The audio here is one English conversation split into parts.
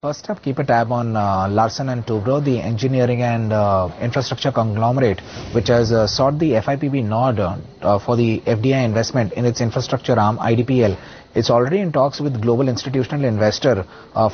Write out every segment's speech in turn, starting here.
First up, keep a tab on Larsen & Toubro, the engineering and infrastructure conglomerate, which has sought the FIPB nod for the FDI investment in its infrastructure arm, IDPL. It's already in talks with global institutional investor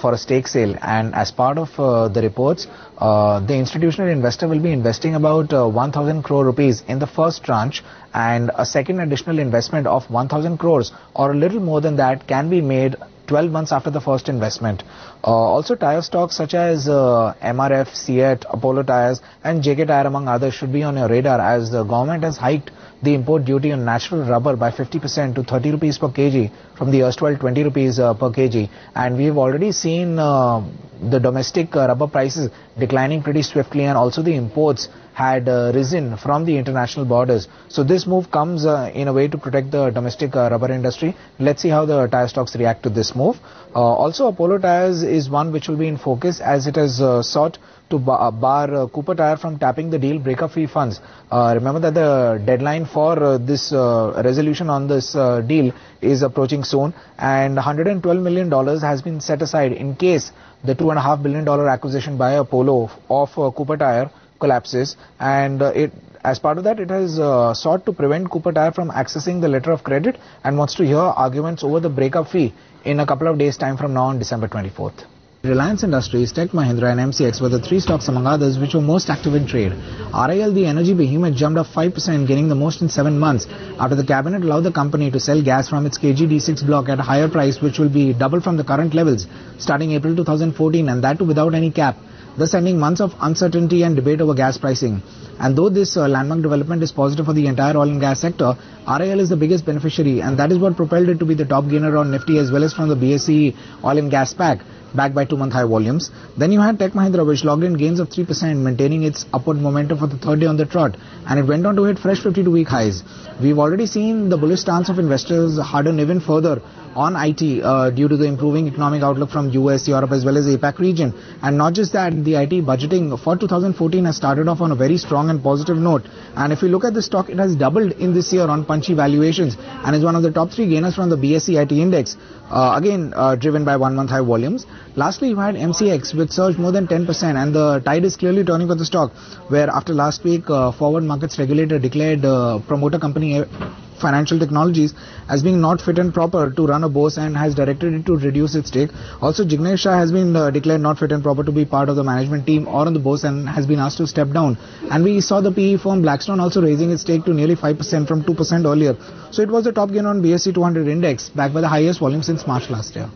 for a stake sale, and as part of the reports, the institutional investor will be investing about 1,000 crore rupees in the first tranche, and a second additional investment of 1,000 crores or a little more than that can be made 12 months after the first investment. Also, tire stocks such as MRF, CEAT, Apollo Tyres and JK Tyre among others should be on your radar, as the government has hiked the import duty on natural rubber by 50% to 30 rupees per kg from the erstwhile 20 rupees per kg. And we've already seen the domestic rubber prices declining pretty swiftly, and also the imports had risen from the international borders. So this move comes in a way to protect the domestic rubber industry. Let's see how the tire stocks react to this move. Also, Apollo Tyres is one which will be in focus, as it has sought to bar Cooper Tire from tapping the deal breakup fee funds. Remember that the deadline for this resolution on this deal is approaching soon, and $112 million has been set aside in case the $2.5 billion acquisition by Apollo of Cooper Tire collapses, and as part of that, it has sought to prevent Cooper Tire from accessing the letter of credit and wants to hear arguments over the breakup fee in a couple of days' time from now on December 24th. Reliance Industries, Tech Mahindra and MCX were the three stocks among others which were most active in trade. RIL, the energy behemoth, jumped up 5%, gaining the most in 7 months after the cabinet allowed the company to sell gas from its KG-D6 block at a higher price, which will be double from the current levels starting April 2014, and that too without any cap, thus ending months of uncertainty and debate over gas pricing. And though this landmark development is positive for the entire oil and gas sector, RIL is the biggest beneficiary, and that is what propelled it to be the top gainer on Nifty as well as from the BSE oil and gas pack, backed by 2-month high volumes. Then you had Tech Mahindra, which logged in gains of 3%, maintaining its upward momentum for the third day on the trot, and it went on to hit fresh 52-week highs. We've already seen the bullish stance of investors harden even further on IT due to the improving economic outlook from US, Europe as well as APAC region. And not just that, the IT budgeting for 2014 has started off on a very strong and positive note. And if you look at the stock, it has doubled in this year on punchy valuations and is one of the top 3 gainers from the BSE IT index, again driven by 1-month high volumes. Lastly, you had MCX, which surged more than 10%, and the tide is clearly turning for the stock, where after last week, forward markets regulator declared promoter company Financial Technologies as being not fit and proper to run a bourse and has directed it to reduce its stake. Also, Jignesh Shah has been declared not fit and proper to be part of the management team or on the bourse and has been asked to step down. And we saw the PE firm Blackstone also raising its stake to nearly 5% from 2% earlier. So it was the top gainer on BSE 200 index, backed by the highest volume since March last year.